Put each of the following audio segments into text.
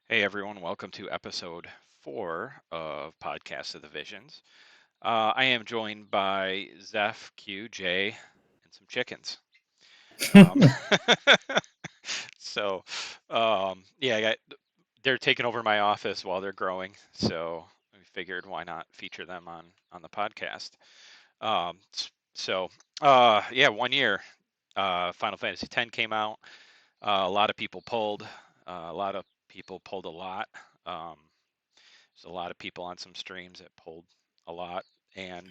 Hey everyone, welcome to episode 4 of Podcast of the Visions. I am joined by Zeph, Q, J, and some chickens. Um, so, yeah, they're taking over my office while they're growing, so we figured why not feature them on the podcast. Yeah, 1 year. Final Fantasy X came out. A lot of people pulled. A lot of people pulled a lot. Um, there's a lot of people on some streams that pulled a lot, and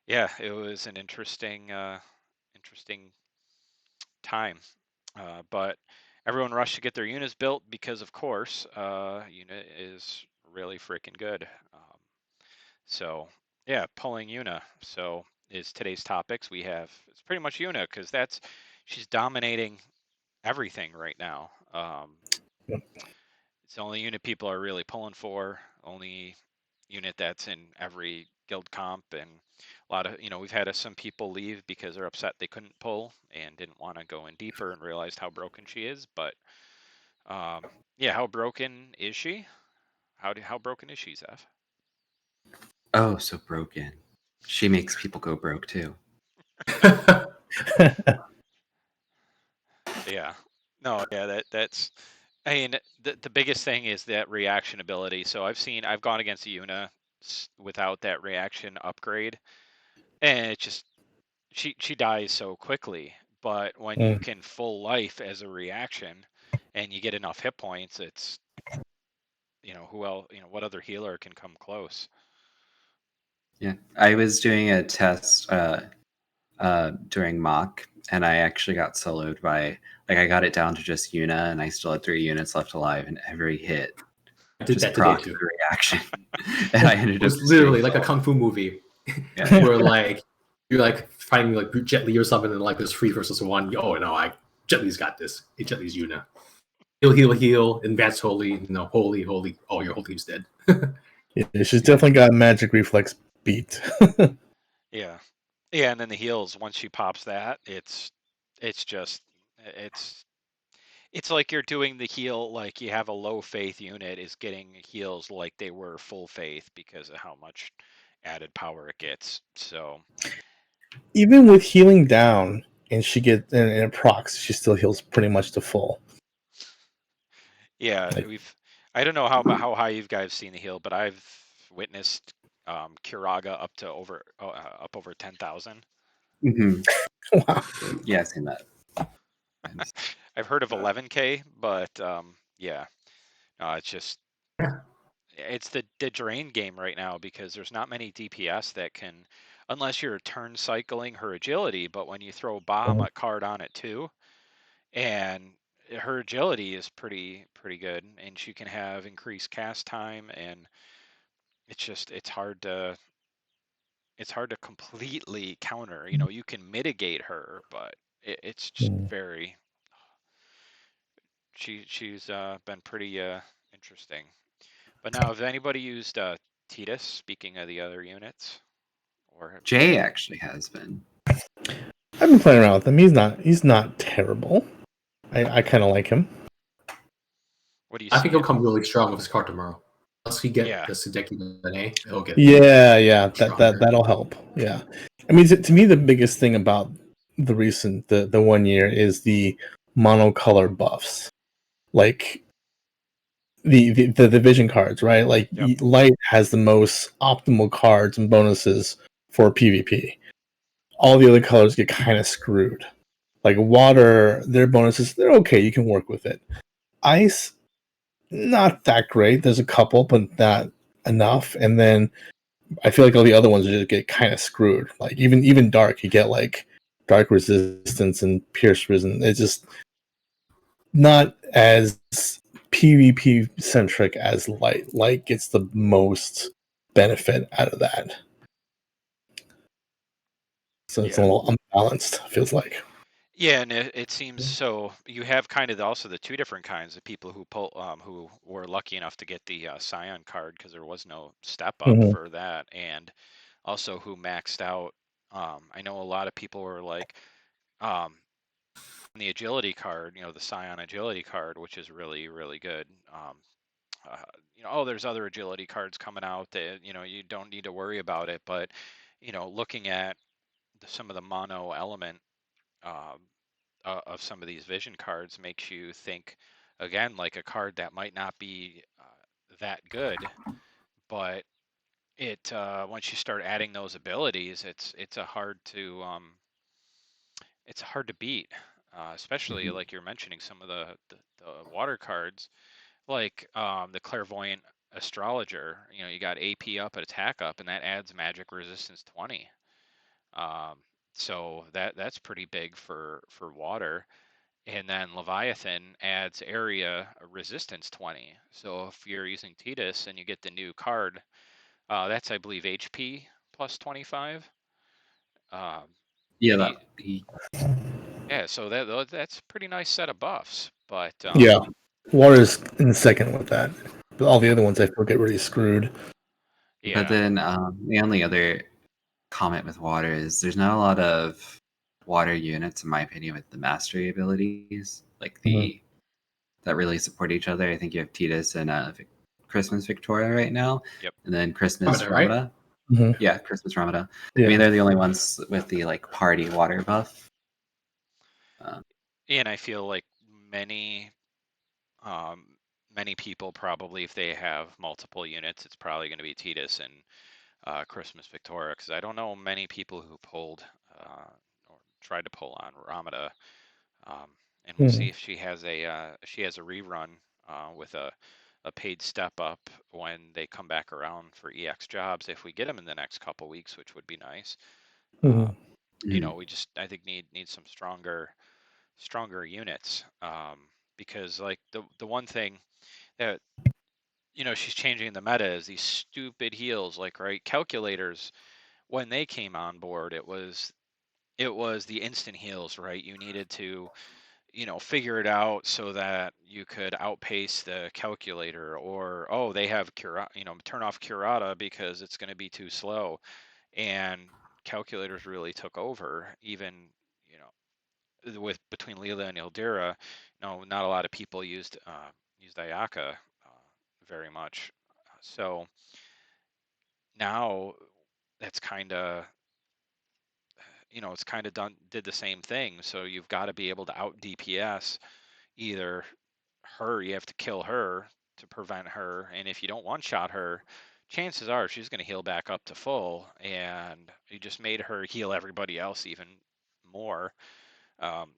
yeah, it was an interesting time. But everyone rushed to get their units built because, of course, unit is really freaking good. So yeah, pulling Yuna. So is today's topics. We have it's pretty much Yuna because that's she's dominating everything right now. It's the only unit people are really pulling for. Only unit that's in every guild comp, and a lot of we've had some people leave because they're upset they couldn't pull and didn't want to go in deeper and realized how broken she is. But um, yeah, how broken is she? How broken is she, Zeph? Oh, so broken. She makes people go broke too. Yeah. No, yeah, that's I mean the biggest thing is that reaction ability. So I've gone against Yuna without that reaction upgrade, and it just she dies so quickly. But when you Mm. can full life as a reaction and you get enough hit points, it's who else, what other healer can come close? Yeah, I was doing a test during mock, and I actually got soloed by I got it down to just Yuna, and I still had 3 units left alive, and every hit I did just that today procced too. the reaction, and I ended It up was just doing literally like a solo. kung fu movie Yeah, where you're fighting like Jet Li or something, and like there's 3 versus 1. Oh no, Jet Li's got this. Hey, Jet Li's Yuna. Heal, advance holy, holy. Oh, your whole team's dead. Yeah, she's definitely got a magic reflex beat. Yeah. Yeah, and then the heals, once she pops that, it's just it's it's like you're doing the heal like you have a low faith unit is getting heals like they were full faith because of how much added power it gets. So Even with healing down, and she gets and it procs, she still heals pretty much to full. yeah, Like, I don't know how high you guys seen the heal, but I've witnessed Kiraga up over 10,000. hmm wow. yeah, I've seen that. I've heard of 11K, but yeah, it's just it's the drain game right now because there's not many DPS that can, unless you're turn cycling her agility. But when you throw Mhm. Bahamut card on it too, and her agility is pretty good, and she can have increased cast time, and it's hard to completely counter. You can mitigate her, but it's just Mm. very she's been pretty interesting. But now, have anybody used Titus? Speaking of the other units, or Jay actually has been. I've been playing around with him. He's not terrible. I kind of like him. what do you I see think he'll in him? come really strong with his card tomorrow. Once he get Yeah, the Sudeki an A, he'll get Yeah, stronger. that'll help. Yeah, I mean, to me, the biggest thing about the 1 year is the monocolor buffs, like the vision cards, right? Like yep, light has the most optimal cards and bonuses for PvP. All the other colors get kind of screwed. Like water, their bonuses, they're okay. You can work with it. Ice, not that great. There's a couple, but not enough. And then I feel like all the other ones just get kind of screwed. Like even dark, you get like dark resistance and pierce resistance. It's just not as PvP centric as light. Light gets the most benefit out of that. So it's a yeah, little unbalanced, feels like. yeah. And it seems so. You have kind of also the two different kinds of people who were lucky enough to get the Scion card because there was no step up Mm-hmm. for that, and also who maxed out. I know a lot of people were like, um, the agility card, the Scion agility card, which is really, really good. There's other agility cards coming out that, you don't need to worry about it. But, looking at some of the mono element um, of some of these vision cards makes you think, again, like a card that might not be that good, but it once you start adding those abilities, it's hard to beat, especially Mhm. like you're mentioning some of the water cards, like the clairvoyant astrologer. You got AP up and attack up, and that adds magic resistance 20. Um, so that's pretty big for water. And then Leviathan adds area resistance 20. So if you're using Titus and you get the new card, that's I believe HP plus 25. Um, Yeah, and he, that yeah, so that's a pretty nice set of buffs. But Yeah, water's in second with that. But all the yeah, other ones I feel get really screwed. but yeah, then the only other comment with water is there's not a lot of water units, in my opinion, with the mastery abilities, like Mhm. that really support each other. I think you have Titus and Christmas Victoria right now, yep. and then Christmas Ramada, right? Ramada. Mhm. Yeah, Christmas Ramada. I mean, Yeah. they're the only ones with the like party water buff. Um, And I feel like many um, many people probably, if they have multiple units, it's probably going to be Titus and Christmas Victoria, because I don't know many people who pulled or tried to pull on Ramada. Um, and we'll see Mhm. if she has a rerun with a paid step up when they come back around for EX jobs, if we get them in the next couple weeks, which would be nice. Mhm. Um, mhm. we just, I think, need some stronger units, because like the one thing that, she's changing the meta is these stupid heals, like, right, calculators. When they came on board, it was the instant heals, right? You needed to, figure it out so that you could outpace the calculator, or, oh, they have turn off curata because it's going to be too slow. And calculators really took over, even, with between Leela and Ildira. Not a lot of people used Ayaka very much. So now that's kind of, it's kind of did the same thing. So you've got to be able to out DPS either her, you have to kill her to prevent her, and if you don't one shot her, chances are she's going to heal back up to full, and you just made her heal everybody else even more.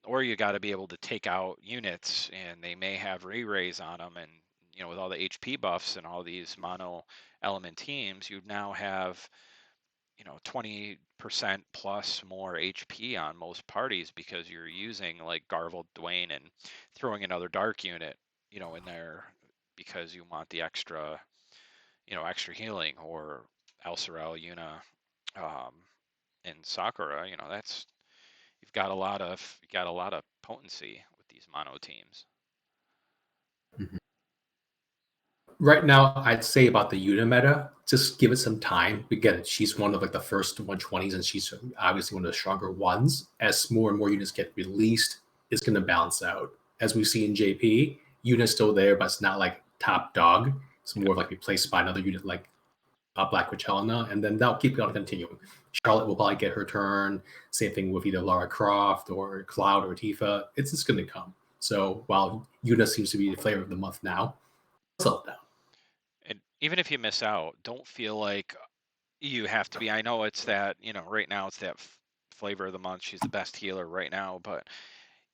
Or you got to be able to take out units, and they may have re-raise on them, and with all the HP buffs and all these mono element teams, you now have 20% plus more HP on most parties, because you're using like Garbled Dwayne and throwing another dark unit, in there, because you want the extra healing, or Elsorel, Yuna, um, and Sakura. That's you got a lot of potency with these mono teams. Mhm. Right now, I'd say about the Yuna meta, just give it some time. Again, she's one of like the first 120s, and she's obviously one of the stronger ones. As more and more units get released, it's going to balance out. As we see in JP, Yuna's still there, but it's not like top dog. It's Yeah. more like replaced by another unit like Black Witch Helena, and then that'll keep on continuing. Charlotte will probably get her turn. Same thing with either Lara Croft or Cloud or Tifa. It's just going to come. So while Yuna seems to be the flavor of the month now, settle down. And even if you miss out, don't feel like you have to be. I know it's that, right now it's that flavor of the month. She's the best healer right now, but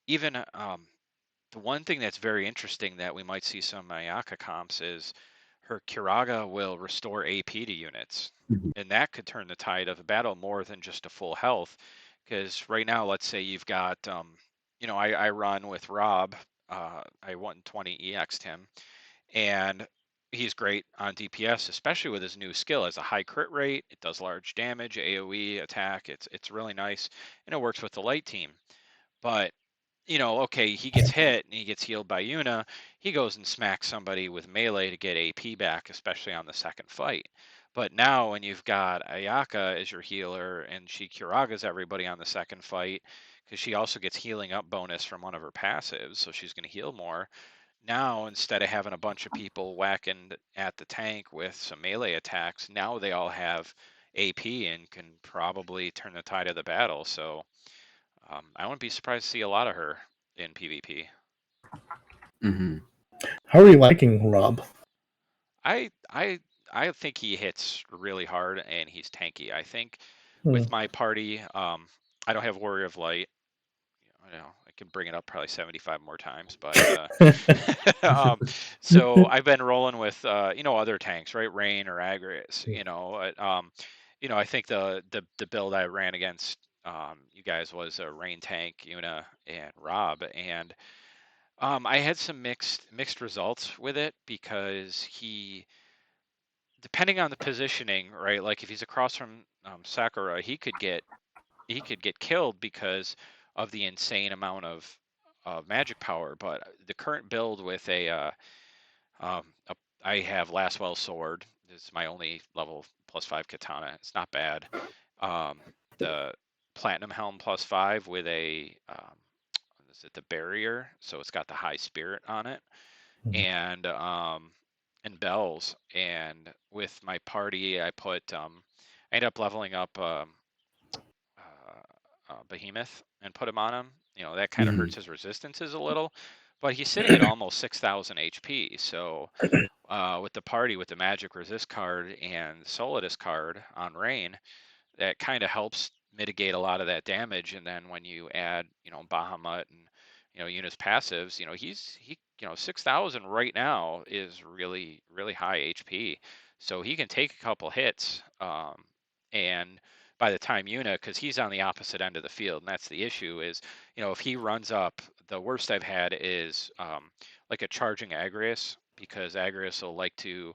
even the one thing that's very interesting that we might see some Ayaka comps is her Kiraga will restore AP to units. Mhm. And that could turn the tide of a battle more than just a full health. Because right now, let's say you've got, I run with Rob. I 120 EX'd him, and he's great on DPS, especially with his new skill. It has a high crit rate, it does large damage, AoE attack. It's really nice, and it works with the light team. But okay, he gets hit and he gets healed by Yuna. He goes and smacks somebody with melee to get AP back, especially on the second fight. But now when you've got Ayaka as your healer and she Kiragas everybody on the second fight, because she also gets healing up bonus from one of her passives, so she's going to heal more. Now, instead of having a bunch of people whacking at the tank with some melee attacks, now they all have AP and can probably turn the tide of the battle. So I wouldn't be surprised to see a lot of her in PvP. Mm-hmm. How are you liking Rob? I I I think he hits really hard and he's tanky. I think Hmm. with my party, I don't have Warrior of Light. I know I can bring it up probably 75 more times, but so I've been rolling with other tanks, right? Rain or Agris. I think the build I ran against you guys was a Rain tank, Yuna and Rob, and I had some mixed results with it because he, depending on the positioning, right? Like if he's across from Sakura, he could get killed because of the insane amount of magic power. But the current build with I have Lastwell sword. This is my only level +5 katana. It's not bad. The platinum helm +5 with a is it the barrier? So it's got the high spirit on it, and bells. And with my party, I ended up leveling up Behemoth and put him on him. That kind of Mm-hmm. hurts his resistances a little, but he's sitting at almost 6,000 HP. So with the party, with the magic resist card and Solidus card on Rain, that kind of helps mitigate a lot of that damage. And then when you add, Bahamut and Yuna's passives, 6,000 right now is really really high HP, so he can take a couple hits. And by the time Yuna, because he's on the opposite end of the field, and that's the issue is, if he runs up, the worst I've had is like a charging Agrius, because Agrius will like to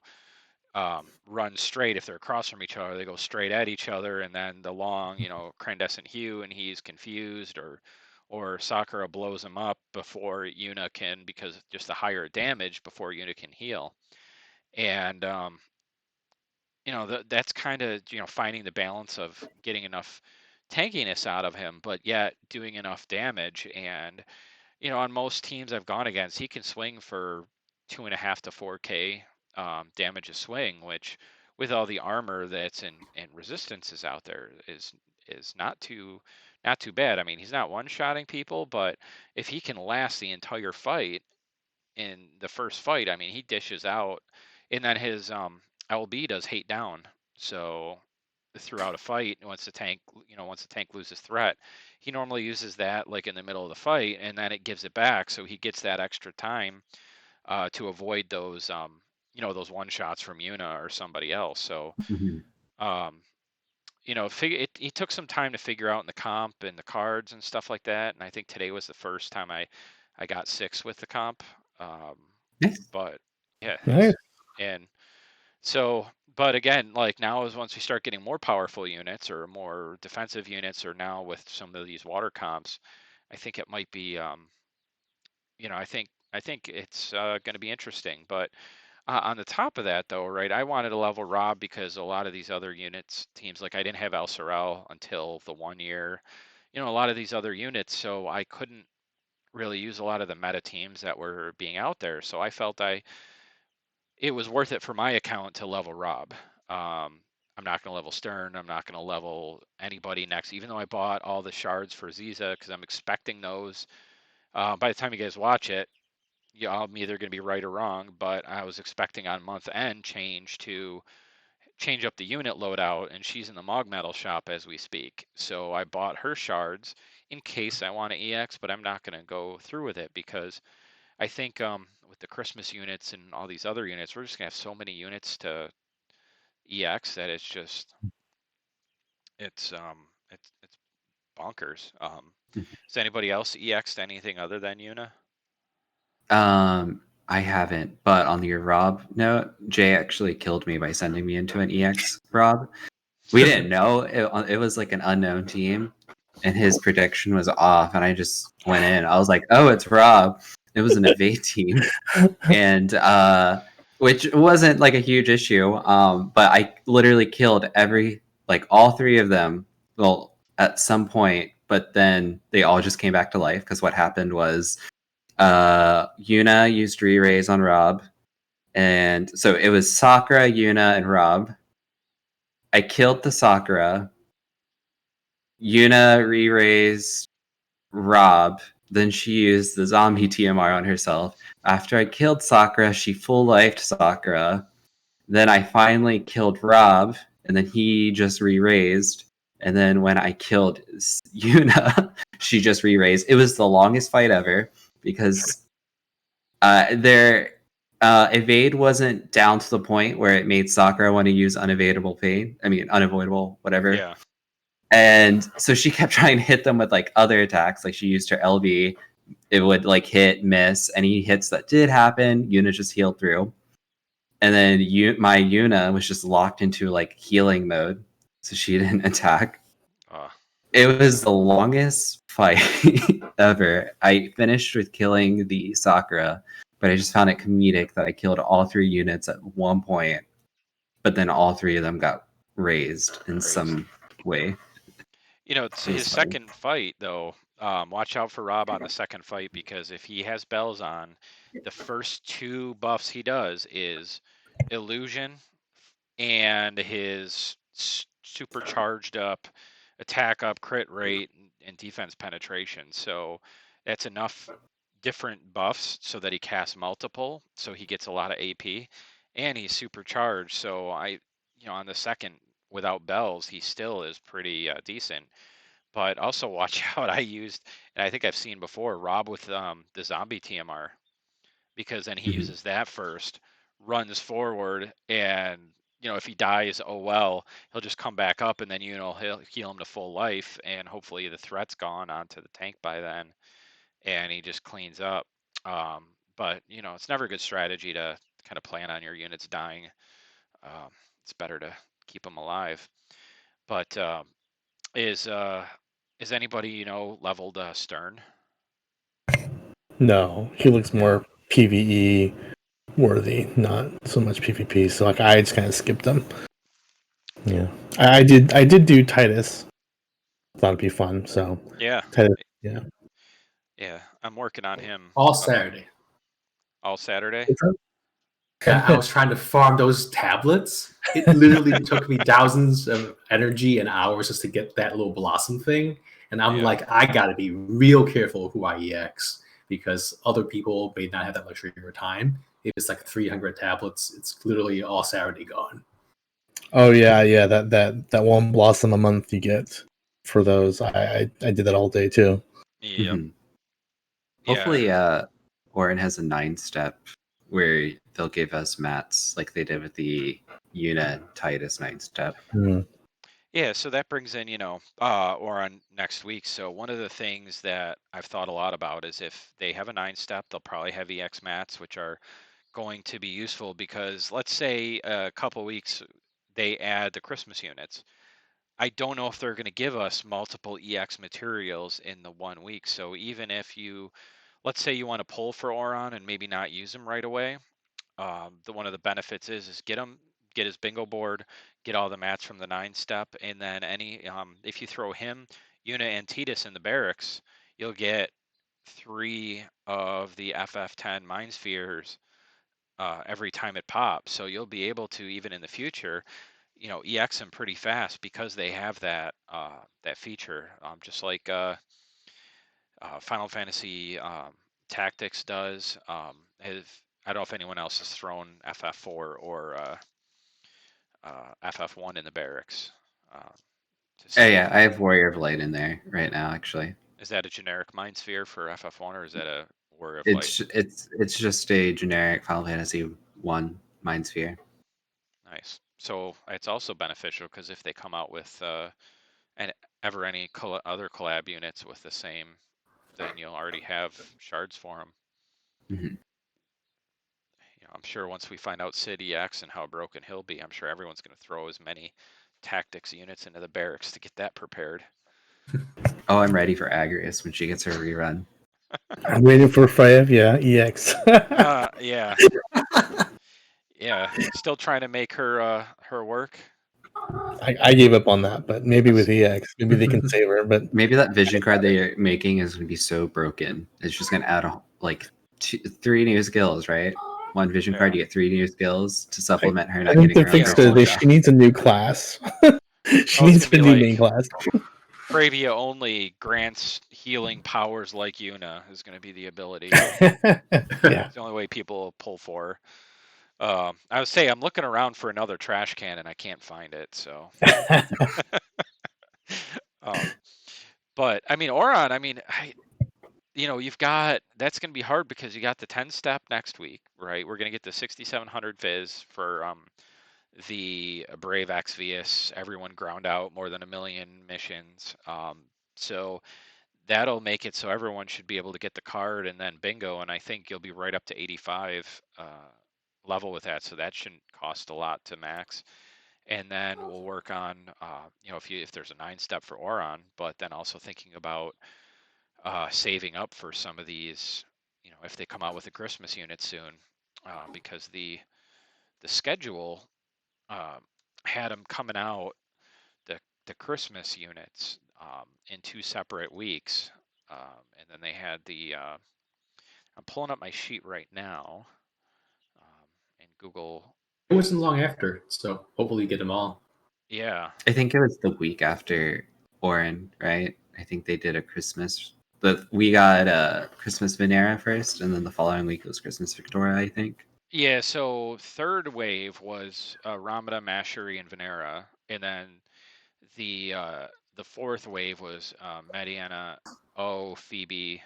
run straight if they're across from each other. They go straight at each other, and then the long, Crandescent Hue, and he's confused, or Sakura blows him up before Yuna can, because just the higher damage before Yuna can heal. And that's kind of finding the balance of getting enough tankiness out of him, but yet doing enough damage. And on most teams I've gone against, he can swing for 2.5 to 4K damage a swing, which with all the armor that's in and resistances out there is not too bad. I mean, he's not one-shotting people, but if he can last the entire fight in the first fight, I mean, he dishes out, and then his LB does hate down. So throughout a fight, once the tank loses threat, he normally uses that like in the middle of the fight, and then it gives it back, so he gets that extra time to avoid those one shots from Yuna or somebody else. So Mm-hmm. it took some time to figure out in the comp and the cards and stuff like that. And I think today was the first time I got 6 with the comp. Nice. But yeah, Nice. and so, but again, like now is once we start getting more powerful units or more defensive units, or now with some of these water comps, I think it might be, I think it's going to be interesting. But on the top of that, though, right, I wanted to level Rob because a lot of these other units, teams, like I didn't have El Sorel until the 1 year, a lot of these other units, so I couldn't really use a lot of the meta teams that were being out there. So I felt it was worth it for my account to level Rob. I'm not going to level Stern. I'm not going to level anybody next, even though I bought all the shards for Ziza because I'm expecting those. By the time you guys watch it, I'm either going to be right or wrong, but I was expecting on month end change up the unit loadout, and she's in the Mog Metal shop as we speak. So I bought her shards in case I want to EX, but I'm not going to go through with it because I think with the Christmas units and all these other units, we're just gonna have so many units to EX that it's bonkers. Has anybody else EX'd anything other than Yuna? I haven't, but on your Rob note, Jay actually killed me by sending me into an EX Rob. We didn't know it was like an unknown team, and his prediction was off, and I just went in. I was like, "Oh, it's Rob." It was an evade team, and which wasn't like a huge issue. But I literally killed all 3 of them. Well, at some point, but then they all just came back to life because what happened was Yuna used re-raise on Rob, and so it was Sakura, Yuna, and Rob. I killed the Sakura. Yuna re-raised Rob. Then she used the zombie TMR on herself. After I killed Sakura, she full-lifed Sakura. Then I finally killed Rob, and then he just re-raised. And then when I killed Yuna, she just re-raised. It was the longest fight ever because their evade wasn't down to the point where it made Sakura want to use unavoidable pain. I mean, unavoidable, whatever. Yeah. And so she kept trying to hit them with like other attacks. Like she used her LB. It would like hit, miss. Any hits that did happen, Yuna just healed through. And then my Yuna was just locked into like healing mode, so she didn't attack. It was the longest fight ever. I finished with killing the Sakura, but I just found it comedic that I killed all 3 units at one point, but then all 3 of them got raised in some way. You know, it's his second fight, though. Watch out for Rob on the second fight, because if he has bells on, the first 2 buffs he does is illusion and his supercharged up attack up, crit rate, and defense penetration. So that's enough different buffs so that he casts multiple, so he gets a lot of AP, and he's supercharged. So on the second without bells, he still is pretty decent. But also watch out. I used, and I think I've seen before, Rob with the zombie TMR, because then he uses that first, runs forward, and if he dies, oh well, he'll just come back up, and then he'll heal him to full life, and hopefully the threat's gone onto the tank by then, and he just cleans up. But it's never a good strategy to kind of plan on your units dying. It's better to keep them alive. But is anybody leveled Stern? No, he looks more PvE worthy, not so much PvP. So like I just kind of skipped him. Yeah, I did do Titus. Thought it'd be fun. So Yeah, Titus, yeah. I'm working on him all Saturday. All Saturday. Yeah, I was trying to farm those tablets. It literally took me thousands of energy and hours just to get that little blossom thing. And I'm like, I got to be real careful who I EX, because other people may not have that luxury or time. If it's like 300 tablets, it's literally all Saturday gone. Oh yeah. That one blossom a month you get for those. I did that all day too. Yeah. Mm-hmm. Hopefully, Orin has a 9-step where they'll give us mats like they did with the Yuna Titus 9-step. Mm. Yeah, so that brings in, Orin next week. So one of the things that I've thought a lot about is if they have a 9-step, they'll probably have EX mats, which are going to be useful, because let's say a couple weeks they add the Christmas units. I don't know if they're going to give us multiple EX materials in the 1 week. So even if let's say you want to pull for Oron and maybe not use them right away, one of the benefits is get his bingo board, get all the mats from the 9-step, and then if you throw him, Yuna, and Titus in the barracks, you'll get 3 of the FF10 Mind Spheres every time it pops. So you'll be able to, even in the future, EX them pretty fast, because they have that feature, just like Final Fantasy Tactics does. I don't know if anyone else has thrown FF4 or FF1 in the barracks. Yeah, I have Warrior of Light in there right now, actually. Is that a generic Mind Sphere for FF1, or is that a Warrior of Light? It's just a generic Final Fantasy 1 Mind Sphere. Nice. So it's also beneficial, because if they come out with any other collab units with the same, then you'll already have shards for them. Mm-hmm. I'm sure once we find out Sid EX and how broken he'll be, I'm sure everyone's going to throw as many tactics units into the barracks to get that prepared. Oh, I'm ready for Agrius when she gets her rerun. I'm waiting for Freya. Yeah, EX. Yeah. Yeah. Still trying to make her work. I gave up on that, but maybe with EX, maybe they can save her. But Maybe that vision card they're making is going to be so broken. It's just going to add like 3 new skills, right? One vision card, you get 3 new skills to supplement her I not think getting the her own fix purple is stuff. she needs a new class. She Oh, it's needs gonna a be new like main class. Bravia only grants healing powers like Yuna is going to be the ability. Yeah. It's the only way people pull for. I would say I'm looking around for another trash can and I can't find it. So, but I mean, Oron. I mean, you've got that's going to be hard because you got the 10 step next week, right? We're going to get the 6700 Viz for the Brave Exvius. Everyone ground out more than 1 million missions. So that'll make it so everyone should be able to get the card and then bingo. And I think you'll be right up to 85 level with that. So that shouldn't cost a lot to max. And then we'll work on, if there's a 9-step for Oron, but then also thinking about saving up for some of these, if they come out with a Christmas unit soon, because the schedule had them coming out the Christmas units in 2 separate weeks, and then they had the. I'm pulling up my sheet right now, in Google. It wasn't long after, so hopefully you get them all. Yeah. I think it was the week after Orin, right? I think they did a Christmas. But we got Christmas Venera first, and then the following week was Christmas Victoria, I think. Yeah, so third wave was Ramada, Mashuri, and Venera, and then the fourth wave was Mediana, Phoebe.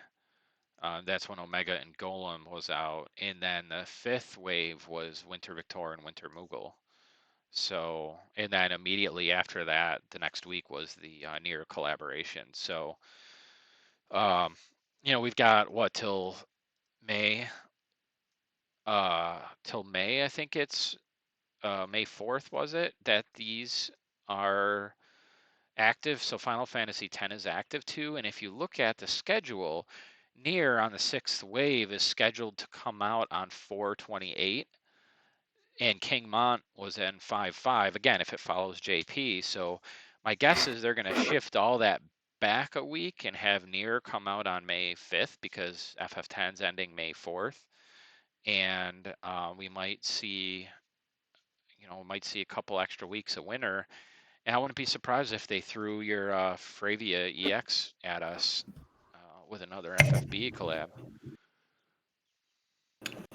That's when Omega and Golem was out, and then the fifth wave was Winter Victor and Winter Moogle. So, and then immediately after that, the next week was the near collaboration. So, we've got what till May? Till May, I think it's May 4th, was it, that these are active. So Final Fantasy X is active too. And if you look at the schedule, Nier on the 6th wave is scheduled to come out on 4/28, and King Mont was in 5/5 again if it follows JP. So my guess is they're going to shift all that back a week and have Nier come out on May 5th because FF10's ending May 4th, and we might see a couple extra weeks of winter. And I wouldn't be surprised if they threw your Fravia EX at us with another FFB collab.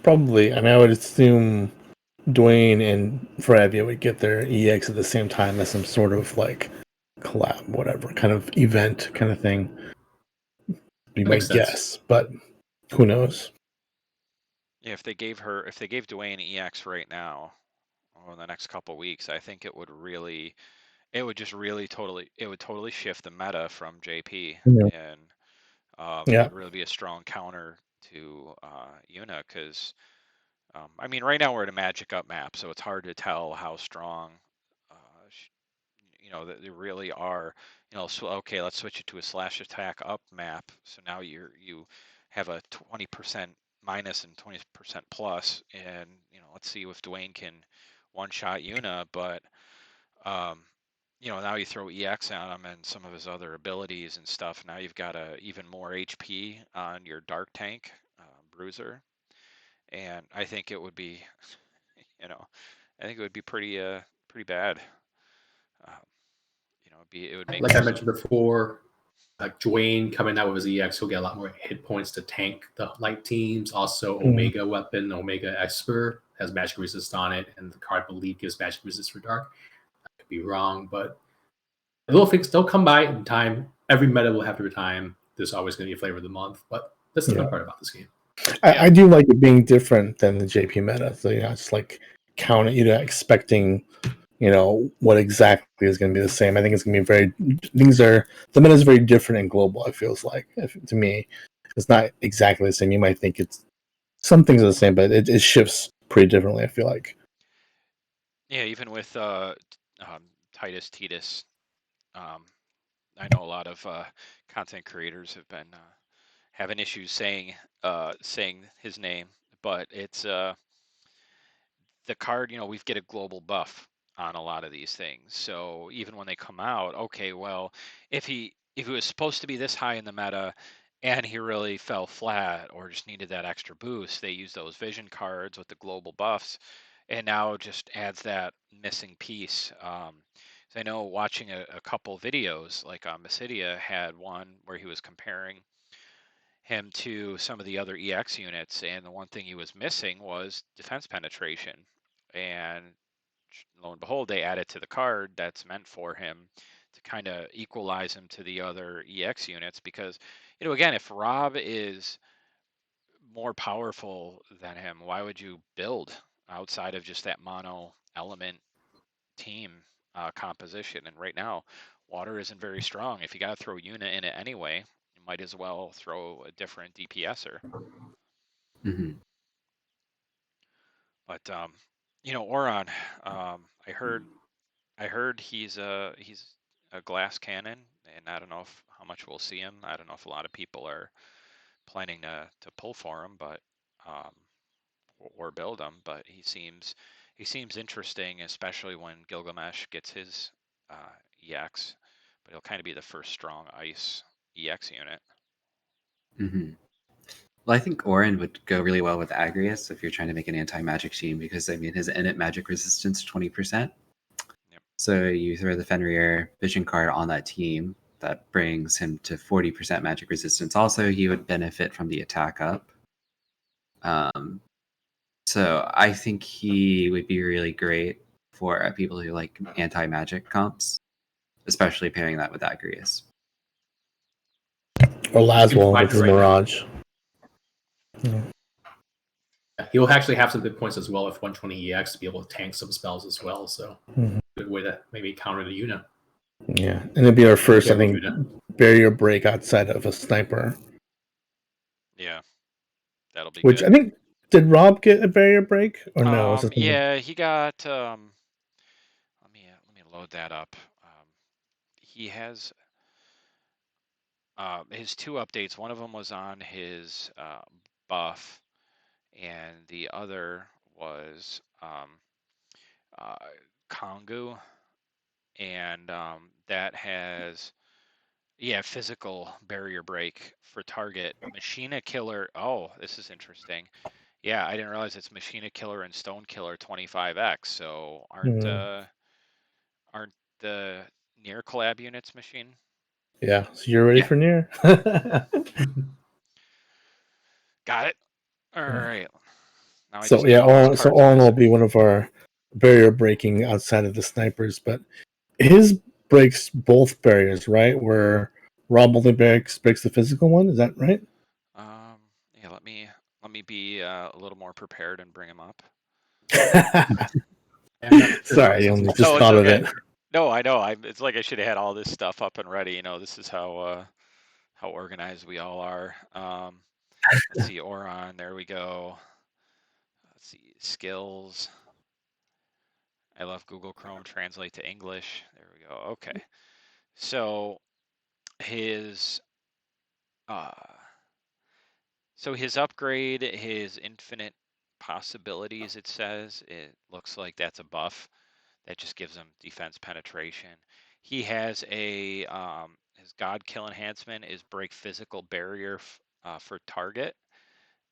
Probably. I mean, I would assume Dwayne and Fravia would get their EX at the same time as some sort of like collab, whatever kind of event kind of thing. Be my Makes sense. guess, but who knows? Yeah, if they gave Dwayne EX right now, or in the next couple weeks, I think it would totally shift the meta from JP, Yeah. and it Yeah. would really be a strong counter to Yuna, because I mean, right now we're at a magic up map, so it's hard to tell how strong that they really are. So okay, let's switch it to a slash attack up map. So now you have a 20% minus and 20% plus, and let's see if Dwayne can one shot Yuna. But now you throw EX on him and some of his other abilities and stuff. Now you've got even more HP on your dark tank bruiser, and I think it would be, pretty bad. It would make Like it I so. mentioned before, like Dwayne coming out with his EX, he'll get a lot more hit points to tank the light teams. Also, Omega weapon, Omega Esper has magic resist on it, and the card I believe gives magic resist for dark. I could be wrong, but little things don't come by in time. Every meta will have their time. There's always going to be a flavor of the month, but that's the fun part about this game. I do like it being different than the JP meta. So it's like expecting what exactly is going to be the same. I think it's going to be the meta is very different and global. It feels like to me, it's not exactly the same. You might think it's some things are the same, but it shifts pretty differently. I feel like. Yeah, even with Titus, I know a lot of content creators have been having issues saying his name, but it's the card. We get a global buff on a lot of these things. So even when they come out, okay, well, if he was supposed to be this high in the meta and he really fell flat or just needed that extra boost, they use those vision cards with the global buffs, and now it just adds that missing piece. So I know watching a couple videos, like Massidia had one where he was comparing him to some of the other EX units, and the one thing he was missing was defense penetration. And lo and behold, they add it to the card that's meant for him to kind of equalize him to the other EX units. Because, again, if Rob is more powerful than him, why would you build outside of just that mono element team composition? And right now, water isn't very strong. If you got to throw Yuna in it anyway, you might as well throw a different DPSer. Hmm. But Oron, I heard he's a glass cannon, and I don't know how much we'll see him. I don't know if a lot of people are planning to pull for him, but um, or build him. But he seems interesting, especially when Gilgamesh gets his EX. But he'll kind of be the first strong ice EX unit. Hmm. Well, I think Orin would go really well with Agrius if you're trying to make an anti-magic team, because I mean his innate magic resistance 20%. Yep. So you throw the Fenrir vision card on that team, that brings him to 40% magic resistance. Also, he would benefit from the attack up. So I think he would be really great for people who like anti-magic comps, especially pairing that with Agrius. Or Seems Laswell fine with his right now. Mirage. Yeah. He'll actually have some good points as well with 120 EX to be able to tank some spells as well. So Mhm. good way to maybe counter the Yuna. Yeah, and it'd be our first, I Carry think, Yuna. barrier break outside of a sniper. Yeah, that'll be Which good. I think, did Rob get a barrier break or no? Is it something? Yeah, he got. Let me load that up. He has his two updates. One of them was on his buff, and the other was uh, Kongu, and that has physical barrier break for target. Machina Killer. Oh, this is interesting. Yeah, I didn't realize it's Machina Killer and Stone Killer 25x. So aren't the near collab units machine? Yeah, so you're ready Yeah. for near? Got it. All right. Now I So just need yeah, all those So cards Oren will missing. be one of our barrier breaking outside of the snipers, but his breaks both barriers, right? Where Rob only breaks the physical one. Is that right? Yeah, let me be a little more prepared and bring him up. Sorry, you only just No, it's thought of okay. it. No, I know. It's like I should have had all this stuff up and ready. This is how organized we all are. Let's see, Oron. There we go. Let's see, skills. I love Google Chrome translate to English. There we go. Okay. So his uh so his upgrade, his infinite possibilities, it says, it looks like that's a buff that just gives him defense penetration. He has his God kill enhancement is break physical barrier for target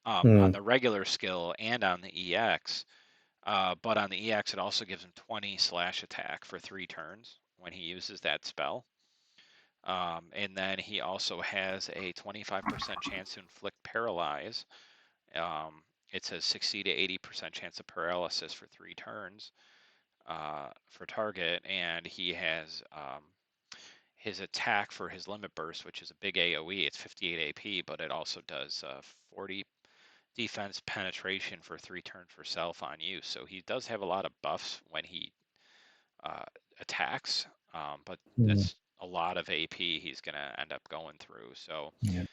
on the regular skill and on the EX. But on the EX, it also gives him 20 slash attack for 3 turns when he uses that spell. And then he also has a 25% chance to inflict paralyze. It says 60 to 80% chance of paralysis for 3 turns for target. And he has his attack for his limit burst, which is a big AoE. It's 58 AP, but it also does 40 defense penetration for 3 turns for self on use. So he does have a lot of buffs when he attacks, but that's a lot of AP he's going to end up going through. So Yeah.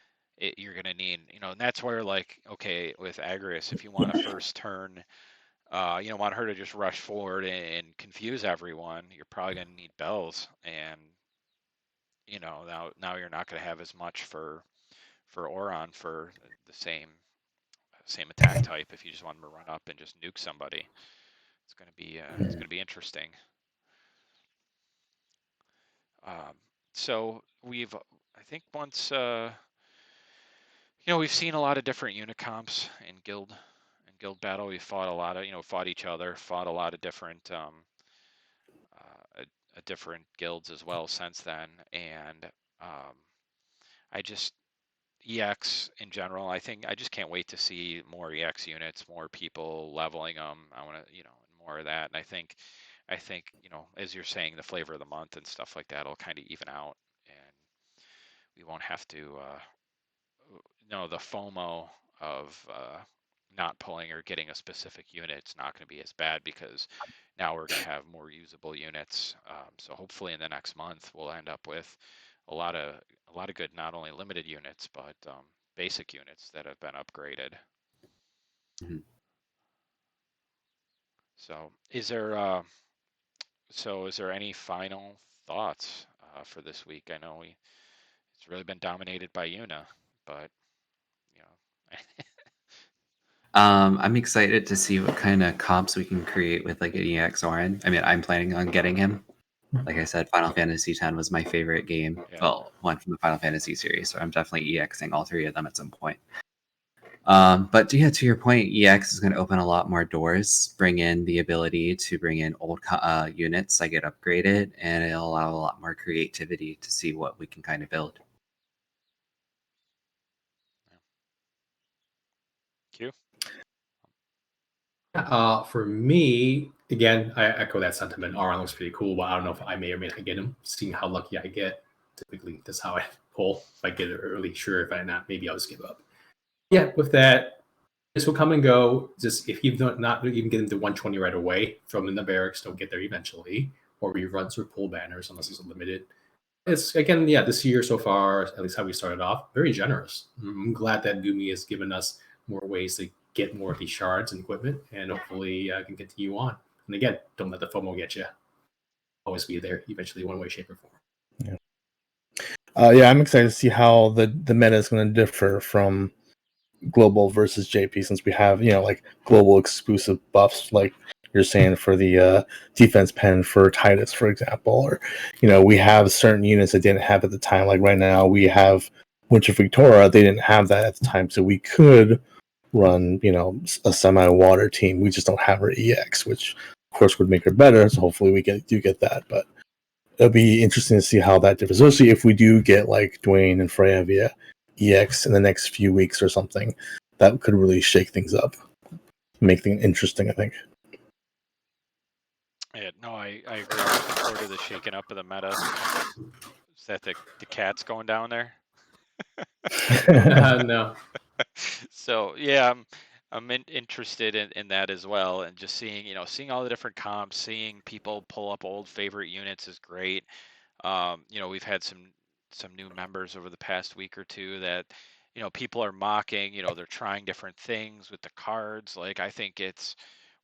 you're going to need, and that's where, like, okay, with Agrius, if you want a first turn, you don't want her to just rush forward and confuse everyone, you're probably going to need bells. And, now you're not going to have as much for Oron for the same attack type if you just want him to run up and just nuke somebody. It's going to be interesting. So I think once, we've seen a lot of different unicomps in guild battle. We fought a lot of, fought each other, fought a lot of different, different guilds as well since then. And um, I just, EX in general, I think I just can't wait to see more EX units, more people leveling them. I want to, more of that. And I think, as you're saying, the flavor of the month and stuff like that will kind of even out, and we won't have to, the FOMO of not pulling or getting a specific unit. It's not going to be as bad because now we're going to have more usable units. So hopefully in the next month we'll end up with a lot of good, not only limited units but basic units that have been upgraded. Mhm. So is there any final thoughts for this week? I know it's really been dominated by Yuna, but you know, I'm excited to see what kind of comps we can create with like an EX Orin. I mean, I'm planning on getting him. Like I said, Final Fantasy X was my favorite game. yeah. Well, one from the Final Fantasy series, so I'm definitely EXing all three of them at some point. But yeah, to your point, EX is going to open a lot more doors, bring in the ability to bring in old units that get upgraded, and it'll allow a lot more creativity to see what we can kind of build. Q. For me, again, I echo that sentiment. Aron looks pretty cool, but I don't know if I may or may not get him. Seeing how lucky I get, typically that's how I pull. If I get it early, sure. If I not, maybe I'll just give up. Yeah, with that, this will come and go. Just if you don't not even get into 120 right away, throw them in the barracks. Don't get there eventually, or reruns or pull banners unless it's limited. It's again, yeah, this year so far, at least how we started off, very generous. I'm glad that Gumi has given us more ways to get more of these shards and equipment, and hopefully can continue on. And again, don't let the FOMO get you. Always be there, eventually, one way, shape, or form. Yeah, I'm excited to see how the meta is going to differ from global versus JP, since we have like global exclusive buffs, like you're saying for the defense pen for Titus, for example, or we have certain units that didn't have at the time. Like right now, we have Winter Victoria; they didn't have that at the time, so we could run a semi-water team. We just don't have her EX, which of course would make her better. So hopefully we do get that, but it'll be interesting to see how that differs, especially if we do get like Dwayne and Freya via EX in the next few weeks or something. That could really shake things up, make things interesting, I think. Yeah, no, I agree. I'm looking forward to the shaking up of the meta. Is that the cat's going down there? No. So yeah, I'm interested in that as well, and just seeing all the different comps, seeing people pull up old favorite units is great. We've had some new members over the past week or two that people are mocking. They're trying different things with the cards. Like I think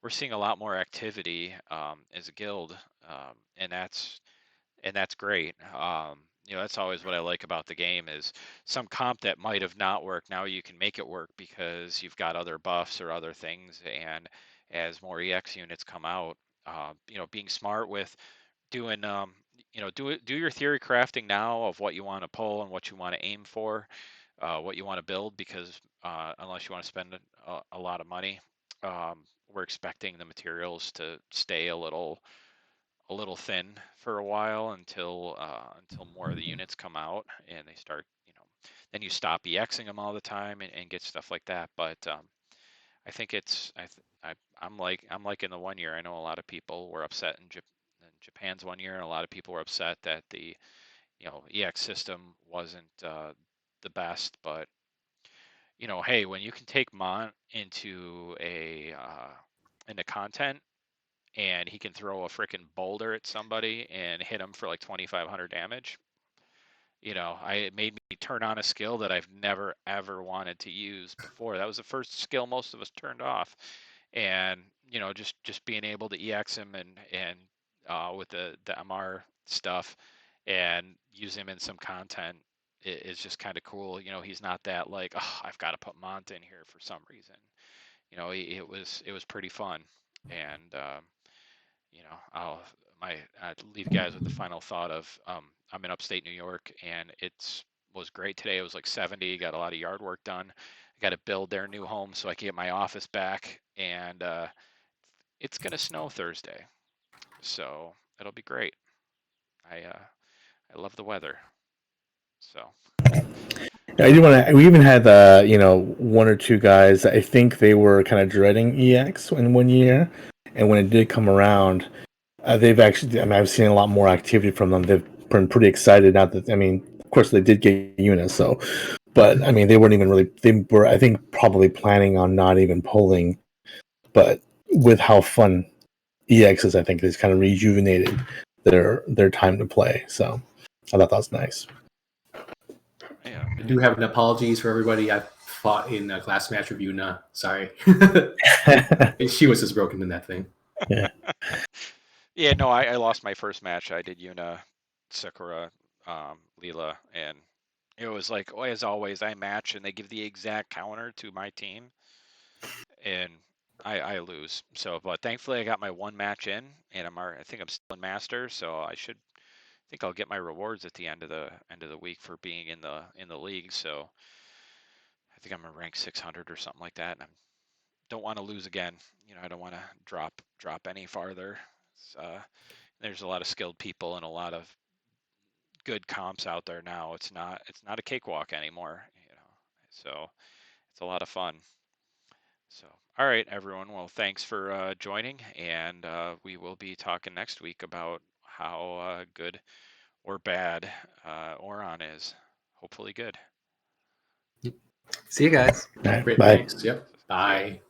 we're seeing a lot more activity as a guild, and that's great. That's always what I like about the game is some comp that might have not worked. Now you can make it work because you've got other buffs or other things. And as more EX units come out, being smart with doing, do your theory crafting now of what you want to pull and what you want to aim for, what you want to build, because unless you want to spend a lot of money, we're expecting the materials to stay a little thin for a while until more of the units come out and they start, then you stop EXing them all the time and get stuff like that. But I think I'm like in the 1 year. I know a lot of people were upset in Japan's 1 year, and a lot of people were upset that the EX system wasn't the best. But hey, when you can take Mont into content, and he can throw a freaking boulder at somebody and hit him for like 2,500 damage. It made me turn on a skill that I've never ever wanted to use before. That was the first skill most of us turned off, and just being able to EX him and with the MR stuff and use him in some content is just kind of cool. He's not that like, oh, I've got to put Mont in here for some reason. It was pretty fun, and I'll leave you guys with the final thought of I'm in upstate New York, and was great today. It was like 70. Got a lot of yard work done. I got to build their new home so I can get my office back, and it's gonna snow Thursday, so it'll be great. I love the weather. So I do want to. We even had one or two guys. I think they were kind of dreading EX in one year, and when it did come around, they've actually. I mean, I've seen a lot more activity from them. They've been pretty excited. Not that, I mean, of course, they did get Yuna, so, but I mean, they weren't even really. They were, I think, probably planning on not even pulling, but with how fun EX is, I think it's kind of rejuvenated their time to play. So I thought that was nice. yeah, I do have an apologies for everybody. I fought in a glass match with Yuna. Sorry. She was just broken in that thing. Yeah. Yeah, no, I lost my first match. I did Yuna, Sakura, Leela, and it was like, as always, I match and they give the exact counter to my team, and I lose. So, but thankfully I got my one match in, and I think I'm still in Master, so I think I'll get my rewards at the end of the week for being in the league. So I think I'm in rank 600 or something like that, and I don't want to lose again. I don't want to drop any farther. There's a lot of skilled people and a lot of good comps out there now. It's not a cakewalk anymore. So it's a lot of fun. So, all right, everyone. Well, thanks for joining, and we will be talking next week about how good or bad Oron is. Hopefully good. See you guys. All right, Great. bye. Thanks. Yep. See ya. Bye.